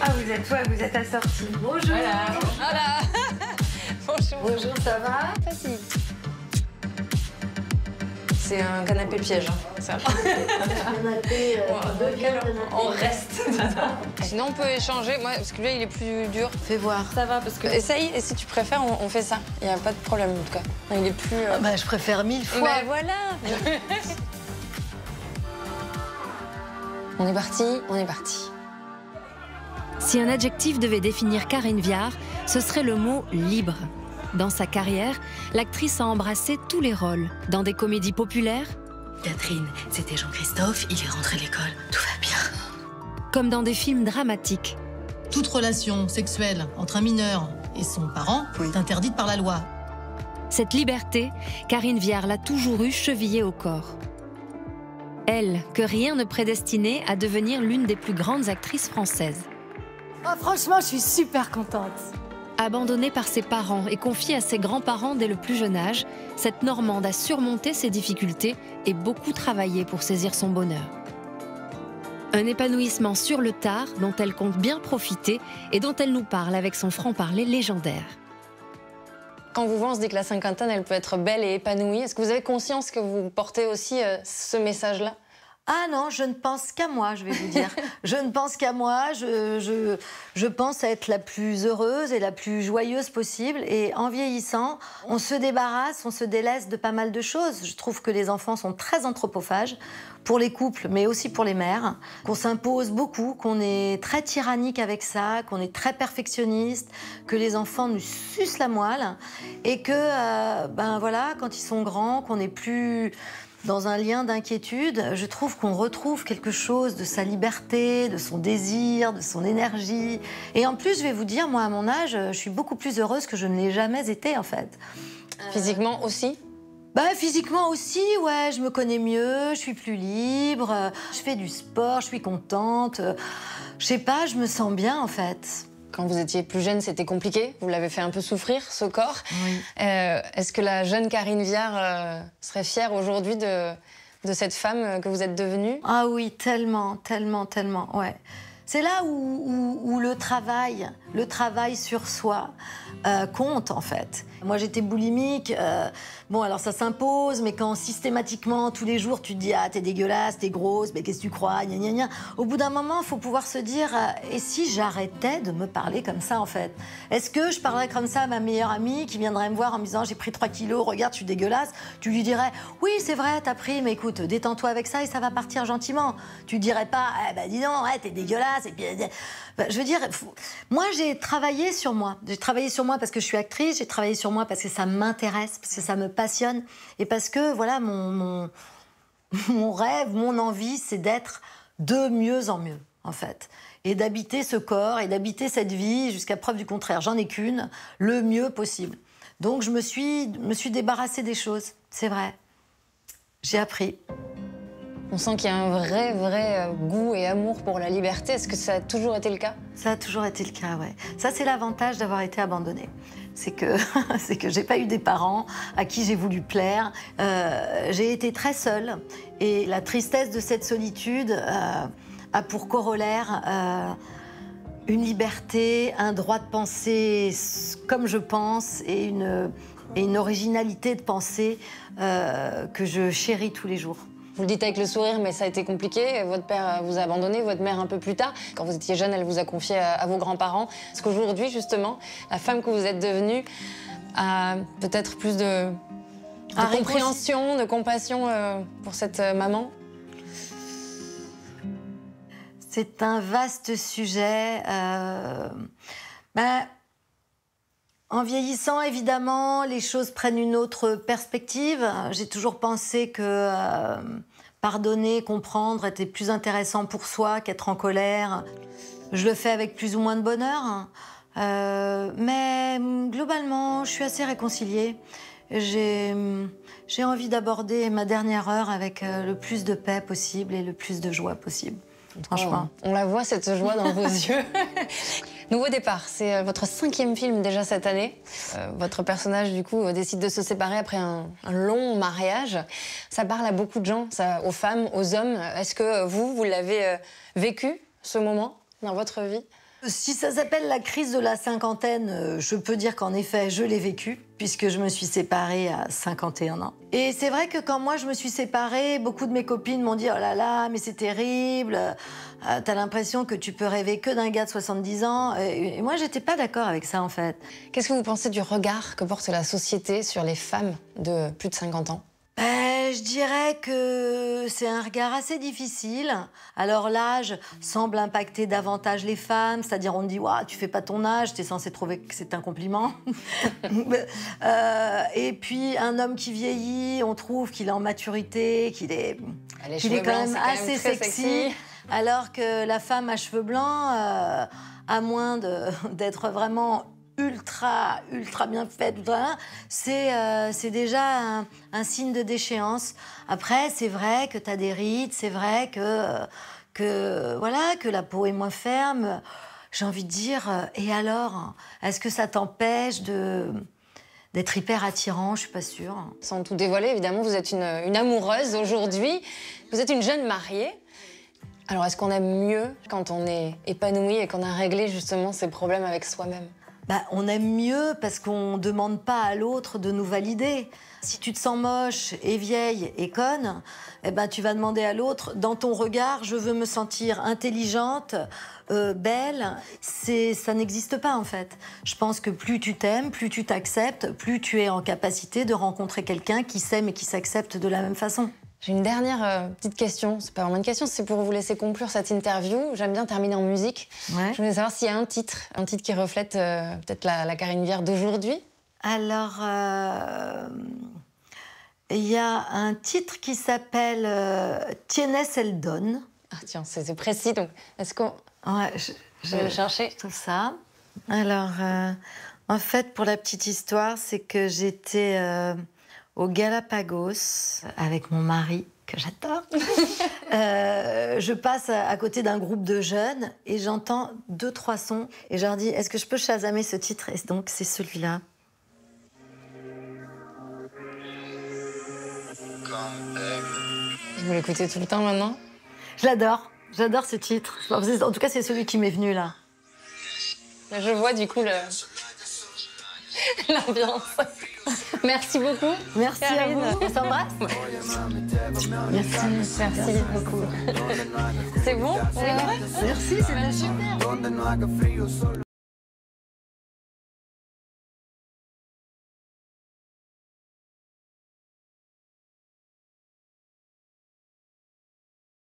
Ah, vous êtes assortis. Bonjour. Voilà. Voilà. Bonjour. Bonjour, ça va? Facile. C'est un canapé piège, hein. Ça. Canapé, On reste. Sinon, on peut échanger, moi, parce que lui, il est plus dur. Fais voir. Ça va, parce que... Essaye, et si tu préfères, on fait ça. Il n'y a pas de problème, en tout cas. Il est plus... Ah bah, je préfère 1000 fois. Mais voilà. On est parti, on est parti. Si un adjectif devait définir Karine Viard, ce serait le mot « libre ». Dans sa carrière, l'actrice a embrassé tous les rôles. Dans des comédies populaires, Catherine, c'était Jean-Christophe, il est rentré à l'école, tout va bien. Comme dans des films dramatiques. Toute relation sexuelle entre un mineur et son parent est interdite par la loi. Cette liberté, Karine Viard l'a toujours eue chevillée au corps. Elle, que rien ne prédestinait à devenir l'une des plus grandes actrices françaises. Oh, franchement, je suis super contente. Abandonnée par ses parents et confiée à ses grands-parents dès le plus jeune âge, cette Normande a surmonté ses difficultés et beaucoup travaillé pour saisir son bonheur. Un épanouissement sur le tard dont elle compte bien profiter et dont elle nous parle avec son franc-parler légendaire. Quand on vous voit, on se dit que la cinquantaine, elle peut être belle et épanouie. Est-ce que vous avez conscience que vous portez aussi ce message-là? Ah non, je ne pense qu'à moi, je vais vous dire. Je ne pense qu'à moi, je pense être la plus heureuse et la plus joyeuse possible. Et en vieillissant, on se débarrasse, on se délaisse de pas mal de choses. Je trouve que les enfants sont très anthropophages, pour les couples, mais aussi pour les mères, qu'on s'impose beaucoup, qu'on est très tyrannique avec ça, qu'on est très perfectionniste, que les enfants nous sucent la moelle, et que, ben voilà, quand ils sont grands, qu'on n'est plus dans un lien d'inquiétude, je trouve qu'on retrouve quelque chose de sa liberté, de son désir, de son énergie. Et en plus, je vais vous dire, moi, à mon âge, je suis beaucoup plus heureuse que je ne l'ai jamais été, en fait. Physiquement aussi? Bah, physiquement aussi, ouais, je me connais mieux, je suis plus libre, je fais du sport, je suis contente. Je sais pas, je me sens bien, en fait. Quand vous étiez plus jeune, c'était compliqué. Vous l'avez fait un peu souffrir, ce corps. Oui. Est-ce que la jeune Karine Viard serait fière aujourd'hui de cette femme que vous êtes devenue? Ah oui, tellement, tellement, tellement, ouais. C'est là où le travail sur soi compte, en fait. Moi, j'étais boulimique. Bon, alors ça s'impose, mais quand systématiquement, tous les jours, tu te dis « Ah, t'es dégueulasse, t'es grosse, mais qu'est-ce que tu crois, gna gna gna ». Au bout d'un moment, il faut pouvoir se dire « Et si j'arrêtais de me parler comme ça, en fait ?» Est-ce que je parlerais comme ça à ma meilleure amie qui viendrait me voir en me disant « J'ai pris 3 kilos, regarde, je suis dégueulasse ». Tu lui dirais « Oui, c'est vrai, t'as pris, mais écoute, détends-toi avec ça et ça va partir gentiment ». Tu dirais pas « Eh ben, dis donc, ouais, t'es dégueulasse ». Et puis, ben, je veux dire, moi, j'ai travaillé sur moi. J'ai travaillé sur moi parce que je suis actrice, j'ai travaillé sur moi parce que ça m'intéresse, parce que ça me passionne et parce que, voilà, mon rêve, mon envie, c'est d'être de mieux en mieux, en fait. Et d'habiter ce corps et d'habiter cette vie jusqu'à preuve du contraire. J'en ai qu'une, le mieux possible. Donc, je me suis débarrassée des choses, c'est vrai. J'ai appris. On sent qu'il y a un vrai goût et amour pour la liberté. Est-ce que ça a toujours été le cas? Ça a toujours été le cas, ouais. Ça, c'est l'avantage d'avoir été abandonnée. C'est que j'ai pas eu des parents à qui j'ai voulu plaire. J'ai été très seule. Et la tristesse de cette solitude a pour corollaire une liberté, un droit de penser comme je pense et une originalité de pensée que je chéris tous les jours. Vous le dites avec le sourire, mais ça a été compliqué. Votre père vous a abandonné, votre mère un peu plus tard. Quand vous étiez jeune, elle vous a confié à vos grands-parents. Est-ce qu'aujourd'hui, justement, la femme que vous êtes devenue a peut-être plus de compréhension, de compassion pour cette maman? C'est un vaste sujet. En vieillissant, évidemment, les choses prennent une autre perspective. J'ai toujours pensé que pardonner, comprendre était plus intéressant pour soi qu'être en colère. Je le fais avec plus ou moins de bonheur. Mais globalement, je suis assez réconciliée. J'ai envie d'aborder ma dernière heure avec le plus de paix possible et le plus de joie possible. Franchement. On la voit, cette joie dans vos yeux. Nouveau départ, c'est votre 5e film déjà cette année. Votre personnage, du coup, décide de se séparer après un long mariage. Ça parle à beaucoup de gens, ça, aux femmes, aux hommes. Est-ce que vous l'avez vécu, ce moment, dans votre vie? Si ça s'appelle la crise de la cinquantaine, je peux dire qu'en effet, je l'ai vécue, puisque je me suis séparée à 51 ans. Et c'est vrai que quand moi, je me suis séparée, beaucoup de mes copines m'ont dit « Oh là là, mais c'est terrible, t'as l'impression que tu peux rêver que d'un gars de 70 ans. » Et moi, j'étais pas d'accord avec ça, en fait. Qu'est-ce que vous pensez du regard que porte la société sur les femmes de plus de 50 ans? Je dirais que c'est un regard assez difficile. Alors l'âge semble impacter davantage les femmes, c'est-à-dire on te dit « tu fais pas ton âge, t'es censé trouver que c'est un compliment. » Et puis un homme qui vieillit, on trouve qu'il est en maturité, qu'il est quand même assez sexy. Alors que la femme à cheveux blancs, à moins d'être vraiment ultra bien faite, c'est déjà un signe de déchéance. Après, c'est vrai que tu as des rides, c'est vrai que la peau est moins ferme. J'ai envie de dire, et alors, est-ce que ça t'empêche d'être hyper attirant? Je suis pas sûre. Sans tout dévoiler, évidemment, vous êtes une amoureuse aujourd'hui. Vous êtes une jeune mariée. Alors, est-ce qu'on aime mieux quand on est épanoui et qu'on a réglé justement ses problèmes avec soi-même? On aime mieux parce qu'on ne demande pas à l'autre de nous valider. Si tu te sens moche et vieille et conne, tu vas demander à l'autre, dans ton regard, je veux me sentir intelligente, belle. Ça n'existe pas, en fait. Je pense que plus tu t'aimes, plus tu t'acceptes, plus tu es en capacité de rencontrer quelqu'un qui s'aime et qui s'accepte de la même façon. J'ai une dernière petite question. C'est pas vraiment une question, c'est pour vous laisser conclure cette interview. J'aime bien terminer en musique. Ouais. Je voulais savoir s'il y a un titre qui reflète peut-être la Karine Viard d'aujourd'hui. Alors, il y a un titre qui s'appelle Tienes el don. Ah tiens, c'est précis. Donc, est-ce qu'on je vais le chercher? Je trouve ça. Alors, en fait, pour la petite histoire, c'est que j'étais au Galapagos avec mon mari, que j'adore. Je passe à côté d'un groupe de jeunes et j'entends 2-3 sons. Et je leur dis, est-ce que je peux chasamer ce titre? Et donc, c'est celui-là. Vous l'écoutez tout le temps maintenant? Je l'adore. J'adore ce titre. En tout cas, c'est celui qui m'est venu, là. Je vois, du coup, l'ambiance. Merci beaucoup. Merci Karine. à vous. On s'embrasse. Merci beaucoup. C'est bon? Merci, c'était super.